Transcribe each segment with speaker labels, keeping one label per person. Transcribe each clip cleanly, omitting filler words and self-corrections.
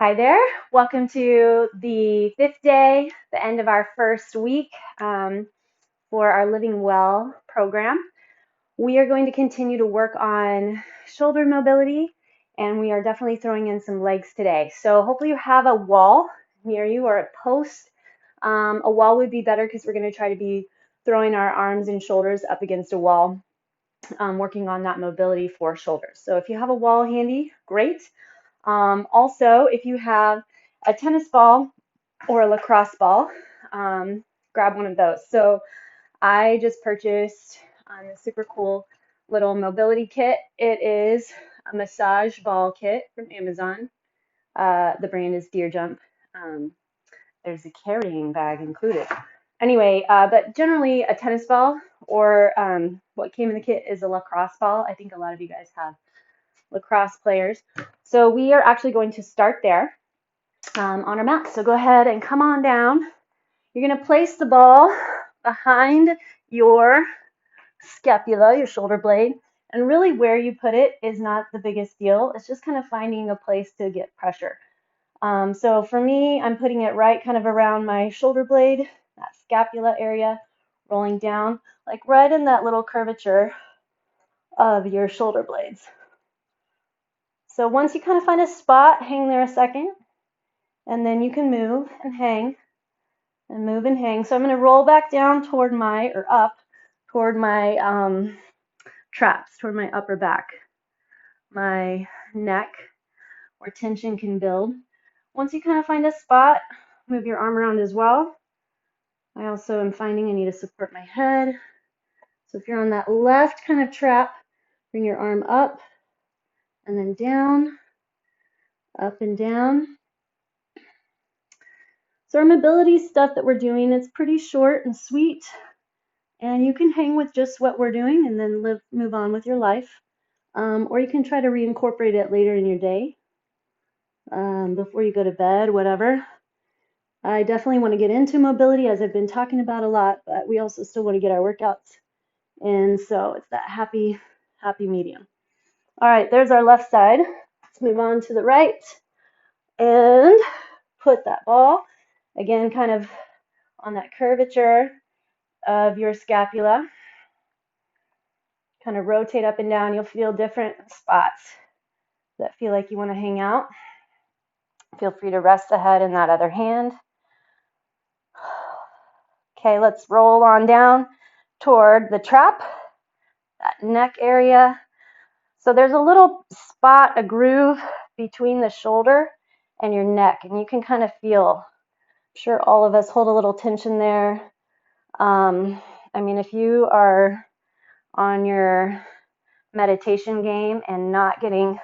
Speaker 1: Hi there. Welcome to the fifth day, the end of our first week for our Living Well program. We are going to continue to work on shoulder mobility, and we are definitely throwing in some legs today. So hopefully you have a wall near you or a post. A wall would be better because we're going to try to be throwing our arms and shoulders up against a wall, working on that mobility for shoulders. So if you have a wall handy, great. Also, if you have a tennis ball or a lacrosse ball, grab one of those. So I just purchased a super cool little mobility kit. It is a massage ball kit from Amazon. The brand is Deer Jump. Um, there's a carrying bag included. Anyway, but generally a tennis ball or what came in the kit is a lacrosse ball. I think a lot of you guys have lacrosse players. So we are actually going to start there on our mat. So go ahead and come on down. You're going to place the ball behind your scapula, your shoulder blade, and really where you put it is not the biggest deal. It's just kind of finding a place to get pressure. So for me, I'm putting it right kind of around my shoulder blade, that scapula area, rolling down, like right in that little curvature of your shoulder blades. So once you kind of find a spot, hang there a second, and then you can move and hang and move and hang. So I'm going to roll back down toward my, or up toward my traps, toward my upper back, my neck, where tension can build. Once you kind of find a spot, move your arm around as well. I also am finding I need to support my head. So if you're on that left kind of trap, bring your arm up and then down, up and down. So our mobility stuff that we're doing is pretty short and sweet, and you can hang with just what we're doing and then move on with your life. Or you can try to reincorporate it later in your day, before you go to bed, whatever. I definitely want to get into mobility, as I've been talking about a lot, but we also still want to get our workouts in, so it's that happy medium. All right, there's our left side. Let's move on to the right and put that ball, again, kind of on that curvature of your scapula. Kind of rotate up and down. You'll feel different spots that feel like you want to hang out. Feel free to rest the head in that other hand. Okay, let's roll on down toward the trap, that neck area. So there's a little spot, a groove between the shoulder and your neck, and you can kind of feel, I'm sure all of us hold a little tension there. I mean, if you are on your meditation game and not getting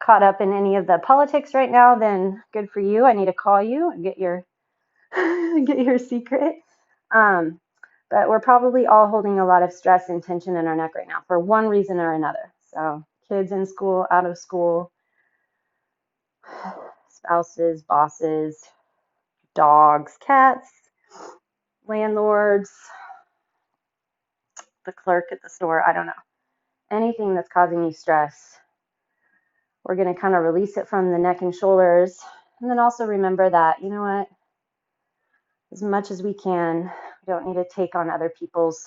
Speaker 1: caught up in any of the politics right now, then good for you. I need to call you and get your get your secret. But we're probably all holding a lot of stress and tension in our neck right now for one reason or another. So kids in school, out of school, spouses, bosses, dogs, cats, landlords, the clerk at the store, I don't know. Anything that's causing you stress, we're going to kind of release it from the neck and shoulders. And then also remember that, you know what, as much as we can, we don't need to take on other people's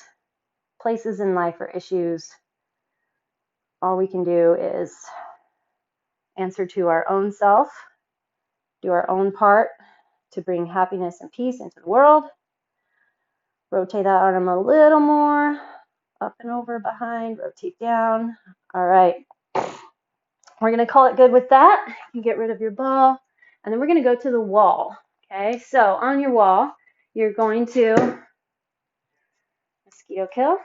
Speaker 1: places in life or issues. All we can do is answer to our own self, do our own part to bring happiness and peace into the world. Rotate that arm a little more, up and over, behind, rotate down. All right. We're going to call it good with that. You get rid of your ball, and then we're going to go to the wall. Okay, so on your wall, you're going to, mosquito kill,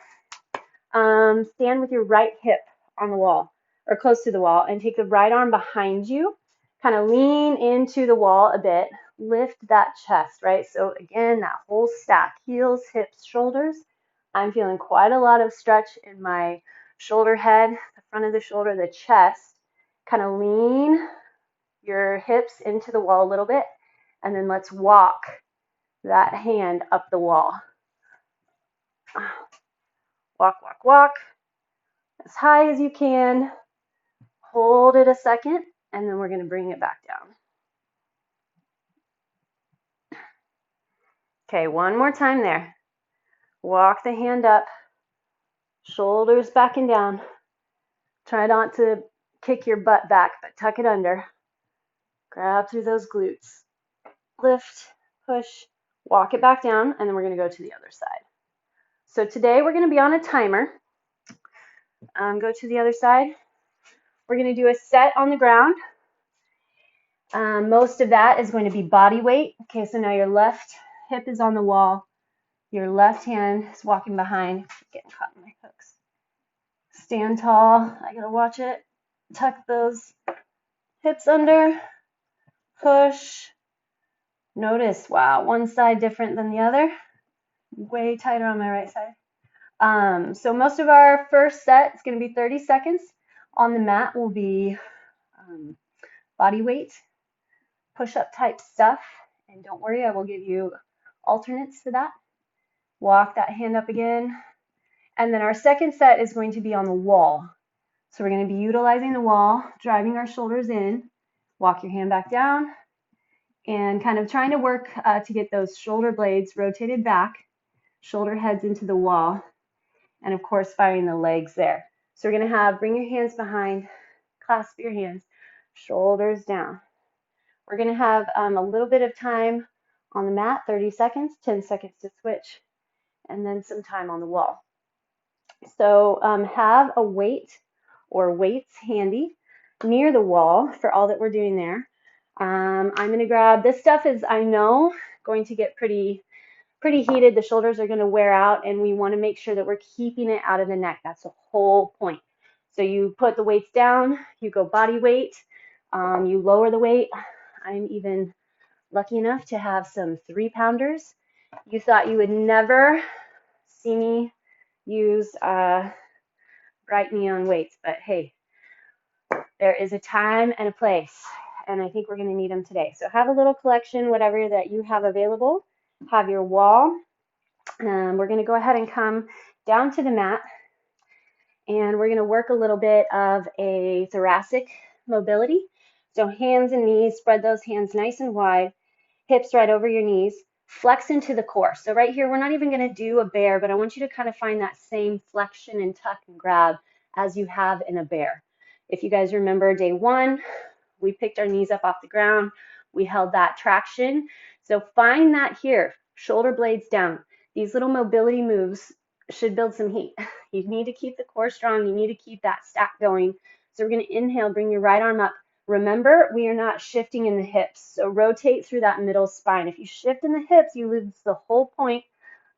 Speaker 1: stand with your right hip on the wall or close to the wall and take the right arm behind you, kind of lean into the wall a bit, lift that chest, right? So again, that whole stack, heels, hips, shoulders. I'm feeling quite a lot of stretch in my shoulder head, the front of the shoulder, the chest. Kind of lean your hips into the wall a little bit, and then let's walk that hand up the wall. Walk, walk, walk as high as you can. Hold it a second, and then we're going to bring it back down. Okay, one more time there. Walk the hand up, shoulders back and down. Try not to kick your butt back, but tuck it under. Grab through those glutes. Lift, push, walk it back down, and then we're going to go to the other side. So today we're going to be on a timer. Go to the other side. We're going to do a set on the ground. Most of that is going to be body weight. Okay, so now your left hip is on the wall. Your left hand is walking behind. Getting caught in my hooks. Stand tall. I gotta watch it. Tuck those hips under. Push. Notice, wow, one side different than the other. Way tighter on my right side. So most of our first set is going to be 30 seconds. On the mat will be body weight, push-up type stuff. And don't worry, I will give you alternates to that. Walk that hand up again. And then our second set is going to be on the wall. So we're going to be utilizing the wall, driving our shoulders in. Walk your hand back down. And kind of trying to work to get those shoulder blades rotated back, shoulder heads into the wall, and of course firing the legs there. So we're going to have, bring your hands behind, clasp your hands, shoulders down. We're going to have a little bit of time on the mat, 30 seconds, 10 seconds to switch, and then some time on the wall. So have a weight or weights handy near the wall for all that we're doing there. I'm going to grab, this stuff is, I know, going to get pretty heated. The shoulders are going to wear out, and we want to make sure that we're keeping it out of the neck. That's the whole point. So you put the weights down, you go body weight, you lower the weight. I'm even lucky enough to have some 3-pounders. You thought you would never see me use bright neon weights, but hey, there is a time and a place, and I think we're going to need them today. So have a little collection, whatever that you have available. Have your wall. We're going to go ahead and come down to the mat, and we're going to work a little bit of a thoracic mobility. So hands and knees, spread those hands nice and wide, hips right over your knees, flex into the core. So right here, we're not even going to do a bear, but I want you to kind of find that same flexion and tuck and grab as you have in a bear. If you guys remember day one, we picked our knees up off the ground. We held that traction. So find that here, shoulder blades down. These little mobility moves should build some heat. You need to keep the core strong. You need to keep that stack going. So we're going to inhale, bring your right arm up. Remember, we are not shifting in the hips. So rotate through that middle spine. If you shift in the hips, you lose the whole point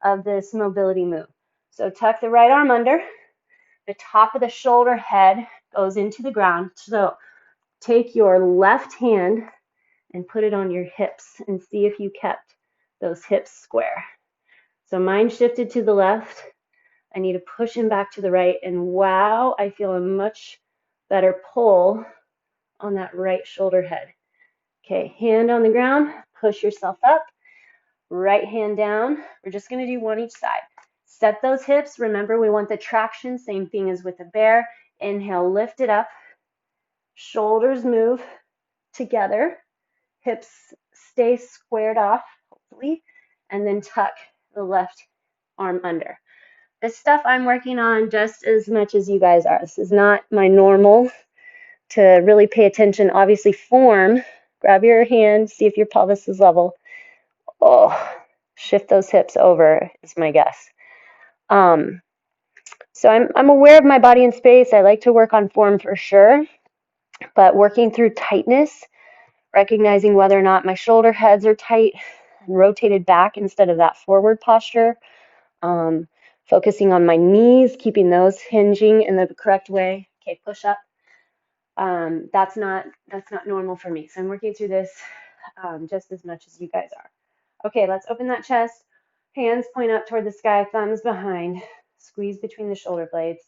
Speaker 1: of this mobility move. So tuck the right arm under. The top of the shoulder head goes into the ground. So take your left hand and put it on your hips and see if you kept those hips square. So mine shifted to the left. I need to push him back to the right, and wow, I feel a much better pull on that right shoulder head. Okay, hand on the ground, push yourself up, right hand down. We're just going to do one each side. Set those hips. Remember, we want the traction, same thing as with a bear. Inhale, lift it up. Shoulders move together. Hips stay squared off, hopefully, and then tuck the left arm under. This stuff I'm working on just as much as you guys are. This is not my normal to really pay attention. Obviously, form. Grab your hand, see if your pelvis is level. Oh, shift those hips over is my guess. So I'm aware of my body and space. I like to work on form for sure, but working through tightness, recognizing whether or not my shoulder heads are tight and rotated back instead of that forward posture. Focusing on my knees, keeping those hinging in the correct way. Okay, push up. That's not normal for me. So I'm working through this just as much as you guys are. Okay, let's open that chest. Hands point up toward the sky, thumbs behind. Squeeze between the shoulder blades.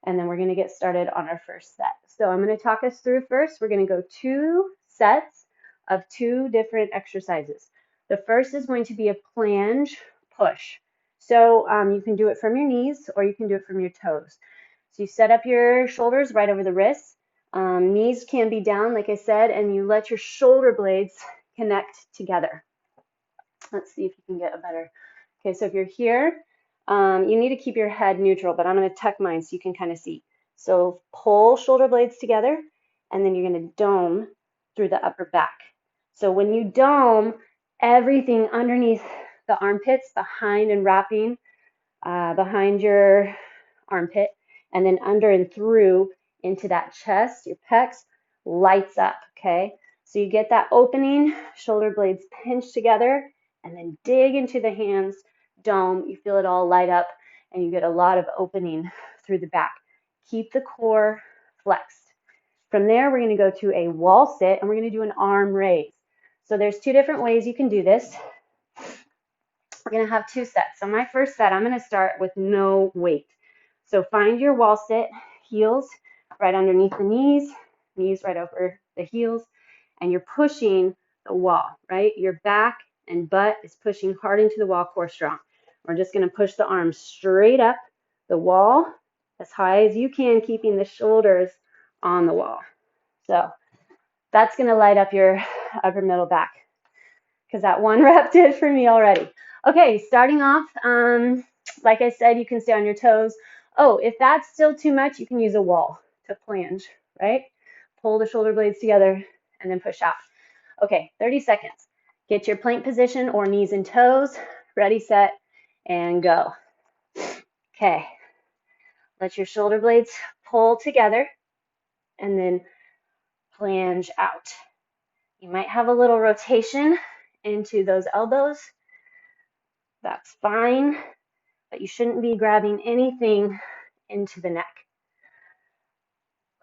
Speaker 1: And then we're going to get started on our first set. So I'm going to talk us through first. We're going to go 2 sets of 2 different exercises. The first is going to be a plange push. So you can do it from your knees or you can do it from your toes. So you set up your shoulders right over the wrists. Knees can be down, like I said, and you let your shoulder blades connect together. Let's see if you can get a better. Okay, so if you're here, you need to keep your head neutral, but I'm going to tuck mine so you can kind of see. So pull shoulder blades together, and then you're going to dome through the upper back. So when you dome, everything underneath the armpits, behind and wrapping behind your armpit, and then under and through into that chest, your pecs, lights up, okay? So you get that opening, shoulder blades pinch together, and then dig into the hands, dome, you feel it all light up, and you get a lot of opening through the back. Keep the core flexed. From there, we're gonna go to a wall sit, and we're gonna do an arm raise. So there's two different ways you can do this. We're gonna have two sets. So my first set, I'm gonna start with no weight. So find your wall sit, heels right underneath the knees, knees right over the heels, and you're pushing the wall, right? Your back and butt is pushing hard into the wall, core strong. We're just gonna push the arms straight up the wall as high as you can, keeping the shoulders on the wall. So that's gonna light up your upper middle back, because that one rep did for me already. Okay, starting off, like I said, you can stay on your toes. Oh, if that's still too much, you can use a wall to plange, right? Pull the shoulder blades together and then push out. Okay, 30 seconds. Get your plank position or knees and toes. Ready, set, and go. Okay, let your shoulder blades pull together and then plange out. You might have a little rotation into those elbows. That's fine, but you shouldn't be grabbing anything into the neck.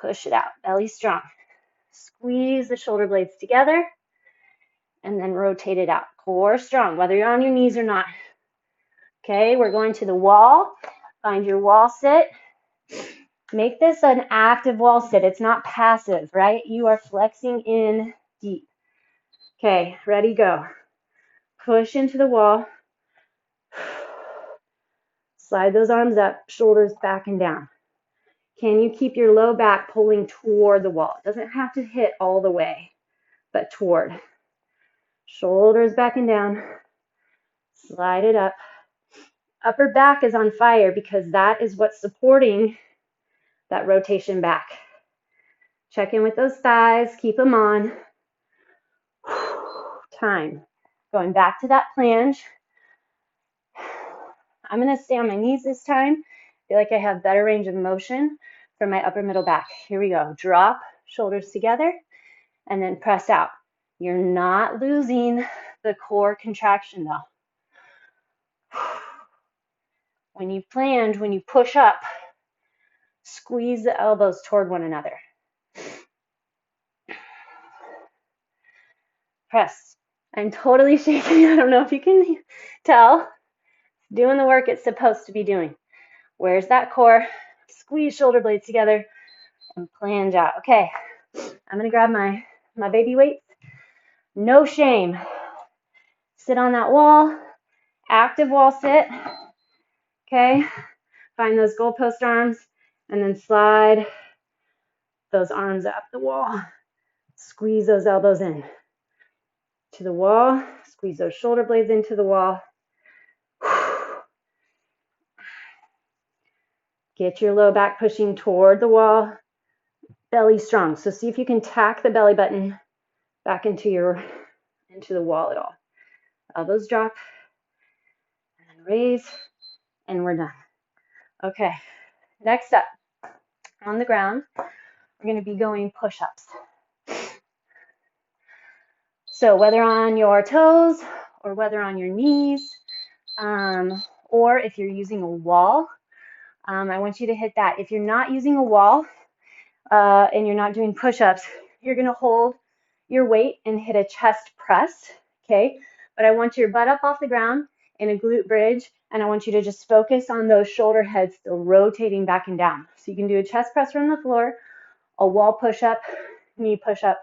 Speaker 1: Push it out, belly strong. Squeeze the shoulder blades together and then rotate it out. Core strong, whether you're on your knees or not. Okay, we're going to the wall. Find your wall sit. Make this an active wall sit. It's not passive, right? You are flexing in deep. Okay, ready, go. Push into the wall. Slide those arms up, shoulders back and down. Can you keep your low back pulling toward the wall? It doesn't have to hit all the way, but toward. Shoulders back and down. Slide it up. Upper back is on fire because that is what's supporting that rotation back. Check in with those thighs. Keep them on. Time. Going back to that plange. I'm going to stay on my knees this time. I feel like I have better range of motion for my upper middle back. Here we go. Drop, shoulders together, and then press out. You're not losing the core contraction though. When you plange, when you push up, squeeze the elbows toward one another. Press. I'm totally shaking. I don't know if you can tell. Doing the work it's supposed to be doing. Where's that core? Squeeze shoulder blades together and plange out. Okay, I'm gonna grab my baby weights. No shame. Sit on that wall. Active wall sit. Okay, find those goalpost arms and then slide those arms up the wall. Squeeze those elbows in to the wall. Squeeze those shoulder blades into the wall. Get your low back pushing toward the wall. Belly strong. So see if you can tack the belly button back into the wall at all. Elbows drop and then raise, and we're done. Okay, next up, on the ground, we're going to be going push-ups. So whether on your toes or whether on your knees, or if you're using a wall, I want you to hit that. If you're not using a wall and you're not doing push-ups, you're going to hold your weight and hit a chest press, okay? But I want your butt up off the ground in a glute bridge, and I want you to just focus on those shoulder heads still rotating back and down. So you can do a chest press from the floor, a wall push-up, knee push-up,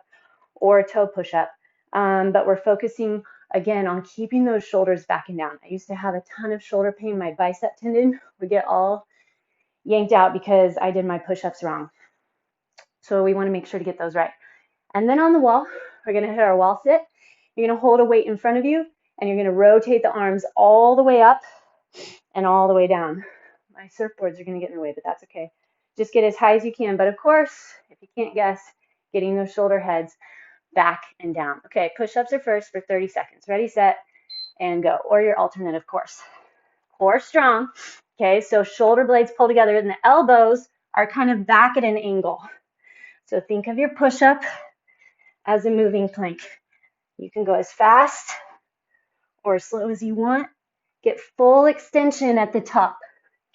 Speaker 1: or a toe push-up. But we're focusing, again, on keeping those shoulders back and down. I used to have a ton of shoulder pain. My bicep tendon would get all yanked out because I did my push-ups wrong. So we want to make sure to get those right. And then on the wall, we're going to hit our wall sit. You're going to hold a weight in front of you, and you're going to rotate the arms all the way up and all the way down. My surfboards are going to get in the way, but that's okay. Just get as high as you can. But of course, if you can't guess, getting those shoulder heads back and down. Okay, push-ups are first for 30 seconds. Ready, set, and go. Or your alternate, of course. Core strong. Okay, so shoulder blades pull together and the elbows are kind of back at an angle. So think of your push-up as a moving plank. You can go as fast or as slow as you want. Get full extension at the top.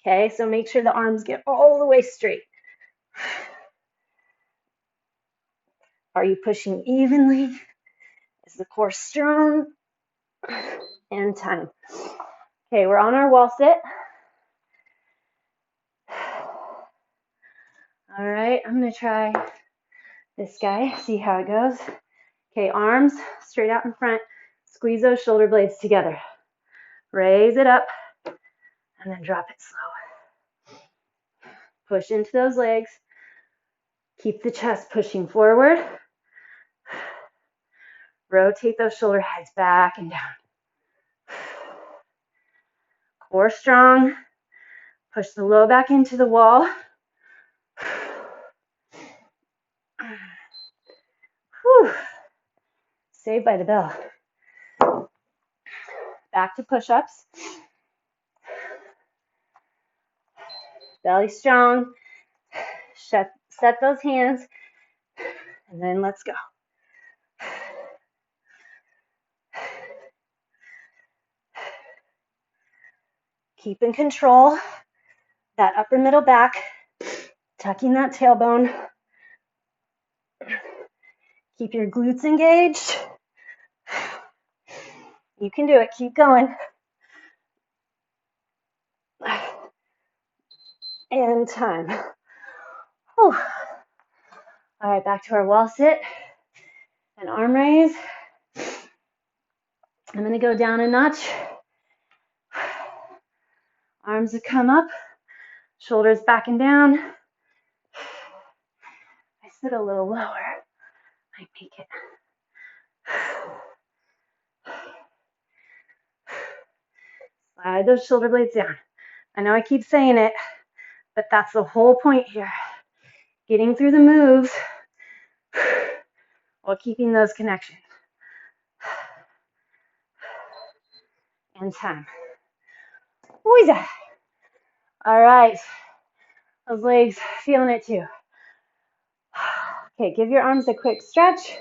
Speaker 1: Okay, so make sure the arms get all the way straight. Are you pushing evenly? Is the core strong? And time. Okay, we're on our wall sit. All right, I'm going to try this guy, see how it goes. Okay, arms straight out in front. Squeeze those shoulder blades together. Raise it up and then drop it slow. Push into those legs. Keep the chest pushing forward. Rotate those shoulder heads back and down. Core strong. Push the low back into the wall. Whew. Saved by the bell. Back to push-ups. Belly strong. Set those hands. And then let's go. Keep in control. That upper middle back. Tucking that tailbone. Keep your glutes engaged. You can do it. Keep going. And time. Whew. All right, back to our wall sit and arm raise. I'm going to go down a notch. Arms to come up, shoulders back and down. I sit a little lower. I make it. Slide those shoulder blades down. I know I keep saying it, but that's the whole point here. Getting through the moves while keeping those connections. And time. Who is that? All right. Those legs feeling it too. Okay, give your arms a quick stretch.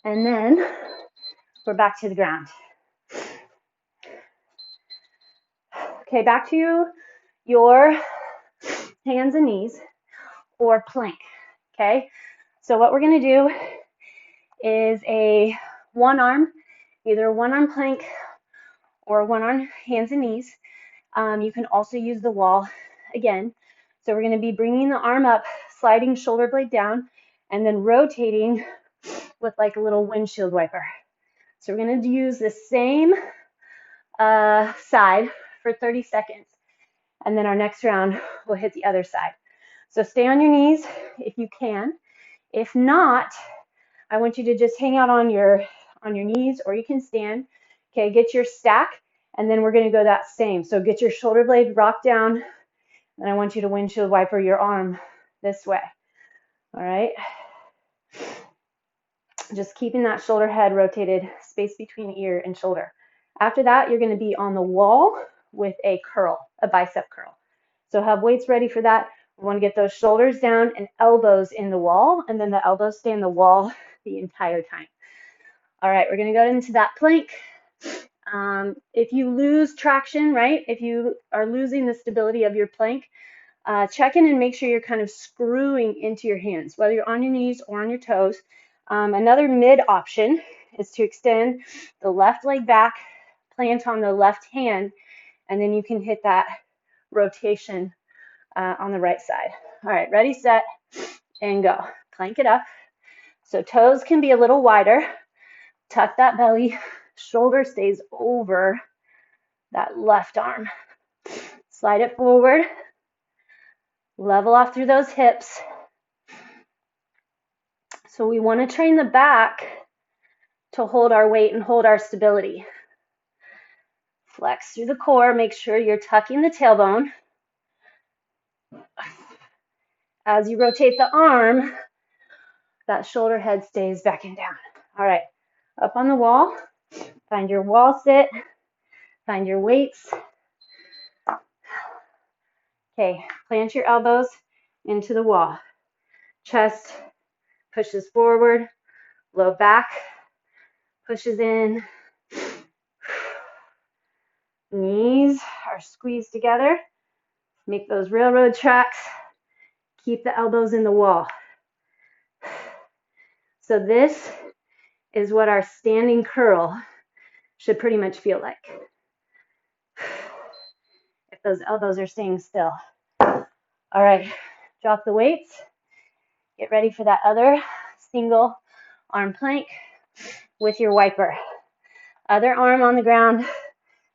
Speaker 1: And then we're back to the ground. Okay, back to your hands and knees or plank. Okay, so what we're going to do is a either a one arm plank or one arm hands and knees. You can also use the wall again. So we're going to be bringing the arm up, sliding shoulder blade down, and then rotating with like a little windshield wiper. So we're going to use the same side for 30 seconds. And then our next round, we'll hit the other side. So stay on your knees if you can. If not, I want you to just hang out on your knees, or you can stand. Okay, get your stack, and then we're going to go that same. So get your shoulder blade rocked down, and I want you to windshield wiper your arm this way. All right. Just keeping that shoulder head rotated, space between ear and shoulder. After that, you're going to be on the wall with a curl, a bicep curl. So have weights ready for that. We want to get those shoulders down and elbows in the wall, and then the elbows stay in the wall the entire time. All right, we're going to go into that plank. If you lose traction, right, if you are losing the stability of your plank, check in and make sure you're kind of screwing into your hands, whether you're on your knees or on your toes. Another mid option is to extend the left leg back, plant on the left hand, and then you can hit that rotation on the right side. All right, ready, set, and go. Plank it up. So toes can be a little wider. Tuck that belly. Shoulder stays over that left arm. Slide it forward. Level off through those hips. So we want to train the back to to hold our weight and hold our stability. Flex through the core. Make sure you're tucking the tailbone. As you rotate the arm, that shoulder head stays back and down. All right, up on the wall. Find your wall sit. Find your weights. Okay, plant your elbows into the wall. Chest pushes forward. Low back pushes in. Knees are squeezed together. Make those railroad tracks. Keep the elbows in the wall. So this is what our standing curl should pretty much feel like. If those elbows are staying still. All right, drop the weights. Get ready for that other single arm plank with your wiper. Other arm on the ground.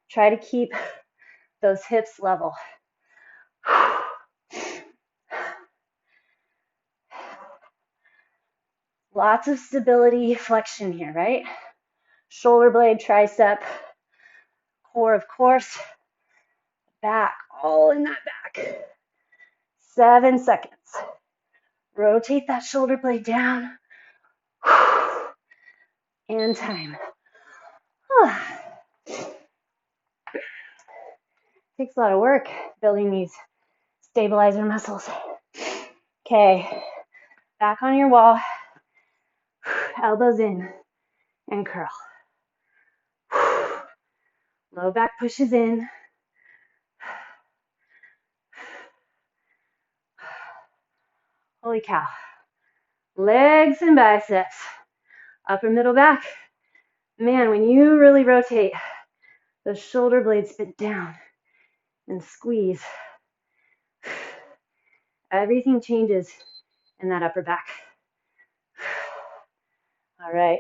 Speaker 1: Try to keep those hips level. Lots of stability, flexion here, right? Shoulder blade, tricep, core, of course, back, all in that back. 7 seconds. Rotate that shoulder blade down. And time. Takes a lot of work building these stabilizer muscles. Okay, back on your wall. Elbows in and curl. Low back pushes in. Holy cow. Legs and biceps. Upper middle back. Man, when you really rotate, the shoulder blades bend down and squeeze. Everything changes in that upper back. All right,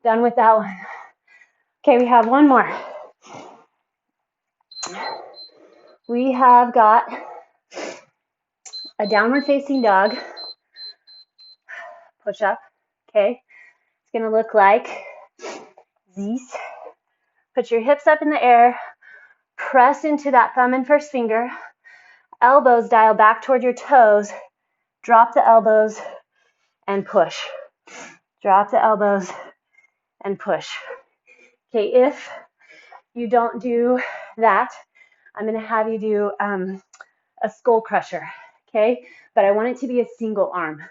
Speaker 1: done with that one. Okay, we have one more. We have got a downward facing dog push up. Okay, it's gonna look like this. Put your hips up in the air, press into that thumb and first finger, elbows dial back toward your toes, drop the elbows and push. Drop the elbows and push. Okay, if you don't do that, I'm gonna have you do a skull crusher, okay? But I want it to be a single arm.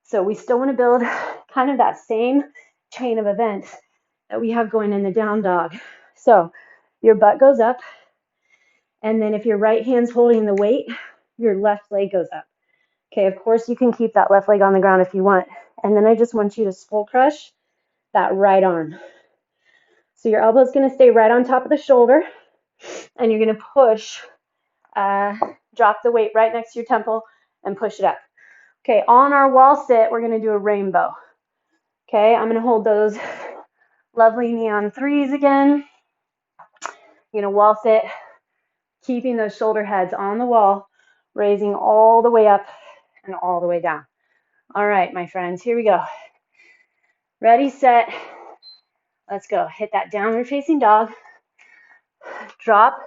Speaker 1: So we still wanna build kind of that same chain of events that we have going in the down dog. So your butt goes up, and then if your right hand's holding the weight, your left leg goes up. Okay, of course you can keep that left leg on the ground if you want. And then I just want you to skull crush that right arm. So your elbow is gonna stay right on top of the shoulder, and you're gonna push, drop the weight right next to your temple and push it up. Okay, on our wall sit, we're gonna do a rainbow. Okay, I'm gonna hold those lovely neon threes again. You're gonna wall sit, keeping those shoulder heads on the wall, raising all the way up and all the way down. All right, my friends, here we go. Ready, set, let's go. Hit that downward facing dog. Drop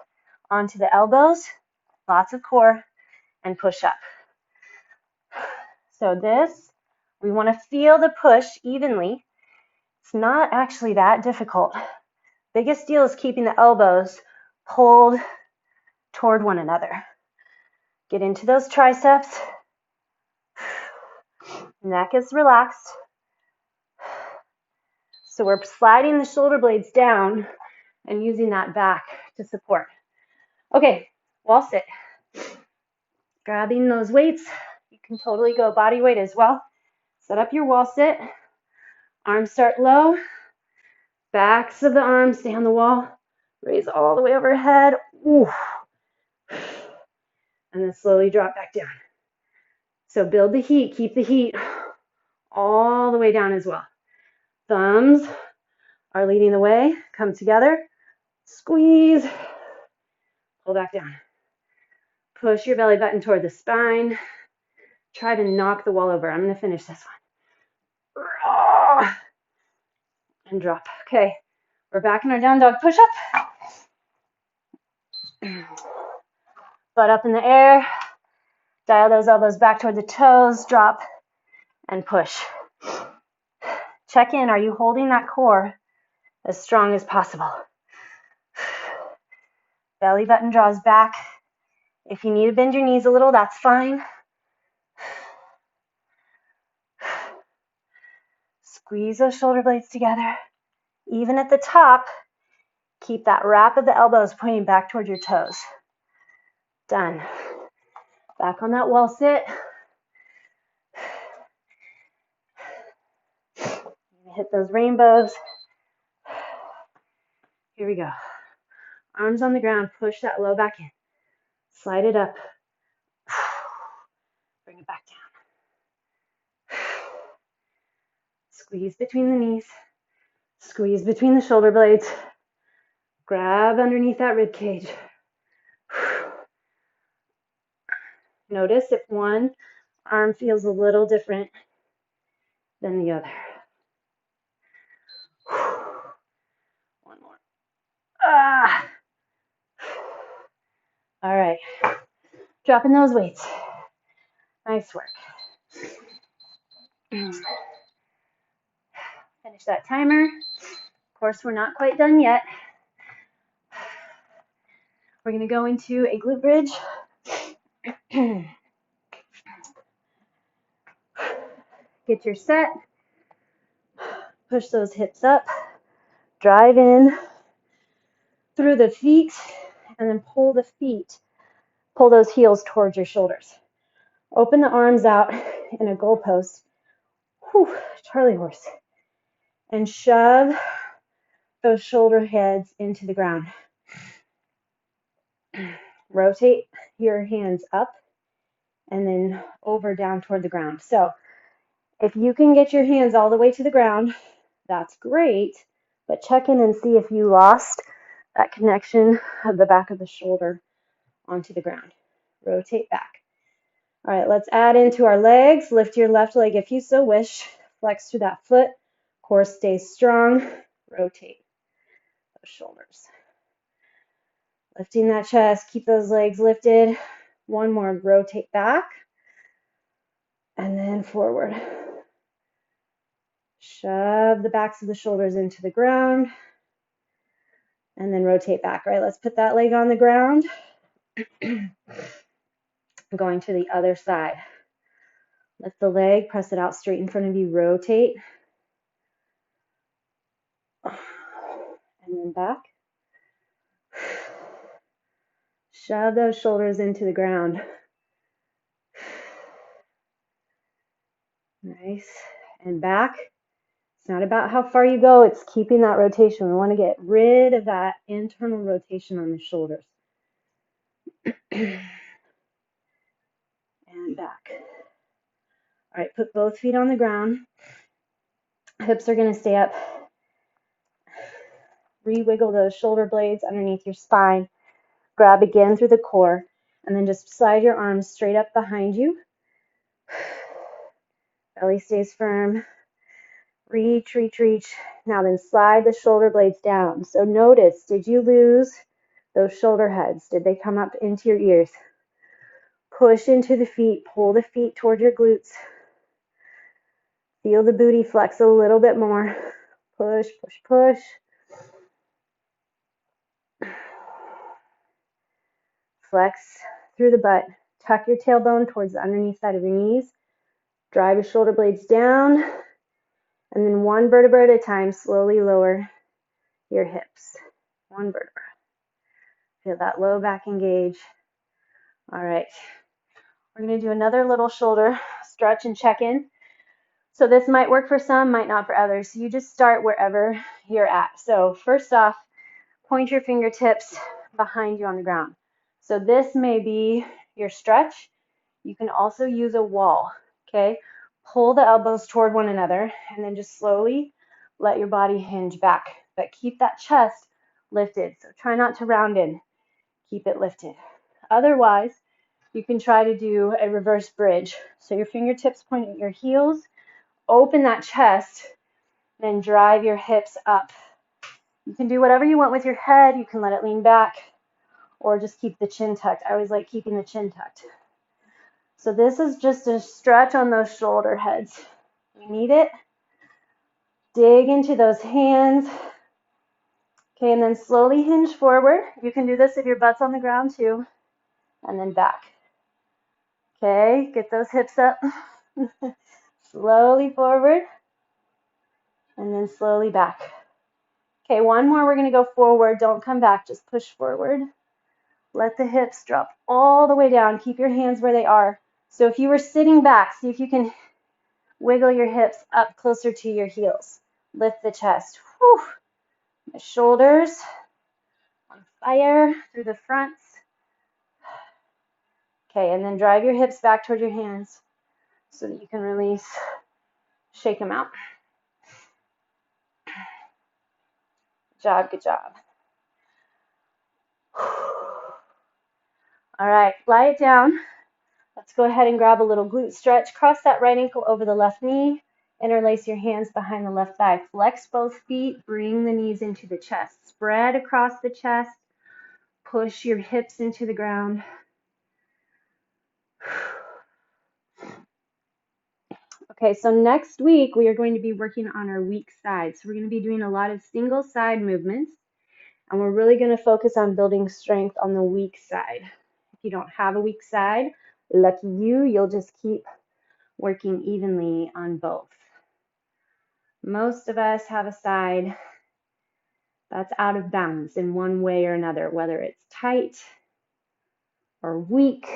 Speaker 1: onto the elbows, lots of core, and push up. So this, we want to feel the push evenly. It's not actually that difficult. Biggest deal is keeping the elbows pulled toward one another. Get into those triceps. Neck is relaxed. So we're sliding the shoulder blades down and using that back to support. Okay, wall sit. Grabbing those weights. You can totally go body weight as well. Set up your wall sit. Arms start low. Backs of the arms stay on the wall. Raise all the way overhead. Ooh. And then slowly drop back down. So build the heat. Keep the heat all the way down as well. Thumbs are leading the way. Come together. Squeeze. Pull back down. Push your belly button toward the spine. Try to knock the wall over. I'm going to finish this one. and drop. Okay, we're back in our down dog push-up. Butt up in the air. Dial those elbows back toward the toes. Drop and push. Check in. Are you holding that core as strong as possible? Belly button draws back. If you need to bend your knees a little, that's fine. Squeeze those shoulder blades together. Even at the top, keep that wrap of the elbows pointing back toward your toes. Done. Back on that wall sit. Hit those rainbows. Here we go. Arms on the ground, push that low back in. Slide it up. Bring it back down. Squeeze between the knees. Squeeze between the shoulder blades. Grab underneath that rib cage. Notice if one arm feels a little different than the other. One more. All right. Dropping those weights. Nice work. Finish that timer. Of course, we're not quite done yet. We're going to go into a glute bridge. Get your set. Push those hips up. Drive in through the feet and then pull the feet. Pull those heels towards your shoulders. Open the arms out in a goalpost. Whew, Charlie horse. And shove those shoulder heads into the ground. Rotate your hands up and then over down toward the ground. So if you can get your hands all the way to the ground, that's great, but check in and see if you lost that connection of the back of the shoulder onto the ground. Rotate back. All right, let's add into our legs. Lift your left leg if you so wish. Flex through that foot. Core stays strong. Rotate those shoulders. Lifting that chest. Keep those legs lifted. One more. Rotate back. And then forward. Shove the backs of the shoulders into the ground. And then rotate back. All right, let's put that leg on the ground. Going to the other side. Lift the leg, press it out straight in front of you, rotate. And then back. Shove those shoulders into the ground. Nice. And back. It's not about how far you go, it's keeping that rotation. We want to get rid of that internal rotation on the shoulders. And back. All right, put both feet on the ground. Hips are going to stay up. Re-wiggle those shoulder blades underneath your spine. Grab again through the core. And then just slide your arms straight up behind you. Belly stays firm. Reach, reach, reach. Now then slide the shoulder blades down. So notice, did you lose those shoulder heads? Did they come up into your ears? Push into the feet. Pull the feet toward your glutes. Feel the booty flex a little bit more. Push, push, push. Flex through the butt. Tuck your tailbone towards the underneath side of your knees. Drive your shoulder blades down. And then one vertebra at a time, slowly lower your hips. One vertebra. Feel that low back engage. All right. We're going to do another little shoulder stretch and check in. So this might work for some, might not for others. So you just start wherever you're at. So first off, point your fingertips behind you on the ground. So this may be your stretch. You can also use a wall, okay? Pull the elbows toward one another and then just slowly let your body hinge back. But keep that chest lifted. So try not to round in. Keep it lifted. Otherwise, you can try to do a reverse bridge. So your fingertips point at your heels. Open that chest Then drive your hips up. You can do whatever you want with your head. You can let it lean back or just keep the chin tucked. I always like keeping the chin tucked. So this is just a stretch on those shoulder heads. We need it. Dig into those hands. Okay, and then slowly hinge forward. You can do this if your butt's on the ground too. And then back. Okay, get those hips up. Slowly forward. And then slowly back. Okay, one more. We're going to go forward. Don't come back. Just push forward. Let the hips drop all the way down. Keep your hands where they are. So if you were sitting back, see if you can wiggle your hips up closer to your heels. Lift the chest. Whew. The shoulders on fire through the fronts. Okay, and then drive your hips back toward your hands so that you can release. Shake them out. Good job, good job. All right, lie it down. Let's go ahead and grab a little glute stretch. Cross that right ankle over the left knee. Interlace your hands behind the left thigh. Flex both feet. Bring the knees into the chest. Spread across the chest. Push your hips into the ground. Okay, so next week we are going to be working on our weak side. So we're going to be doing a lot of single side movements, and we're really going to focus on building strength on the weak side. If you don't have a weak side, lucky you, you'll just keep working evenly on both. Most of us have a side that's out of balance in one way or another, whether it's tight or weak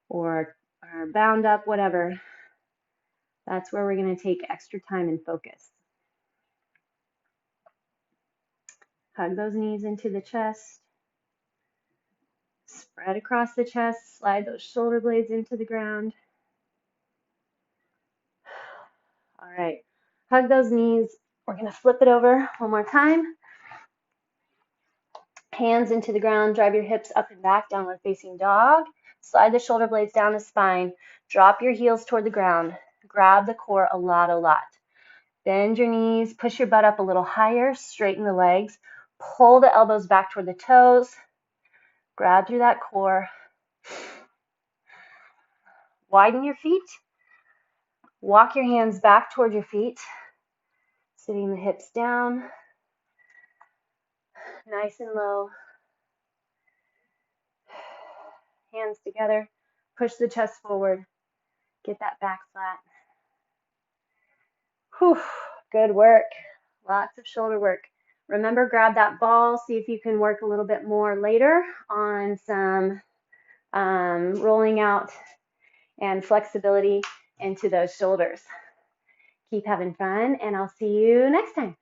Speaker 1: or bound up, whatever. That's where we're going to take extra time and focus. Hug those knees into the chest. Spread across the chest. Slide those shoulder blades into the ground. All right. Hug those knees. We're going to flip it over one more time. Hands into the ground. Drive your hips up and back. Downward facing dog. Slide the shoulder blades down the spine. Drop your heels toward the ground. Grab the core a lot. Bend your knees. Push your butt up a little higher. Straighten the legs. Pull the elbows back toward the toes. Grab through that core. Widen your feet. Walk your hands back toward your feet. Sitting the hips down. Nice and low. Hands together. Push the chest forward. Get that back flat. Whew. Good work. Lots of shoulder work. Remember, grab that ball. See if you can work a little bit more later on some rolling out and flexibility into those shoulders. Keep having fun, and I'll see you next time.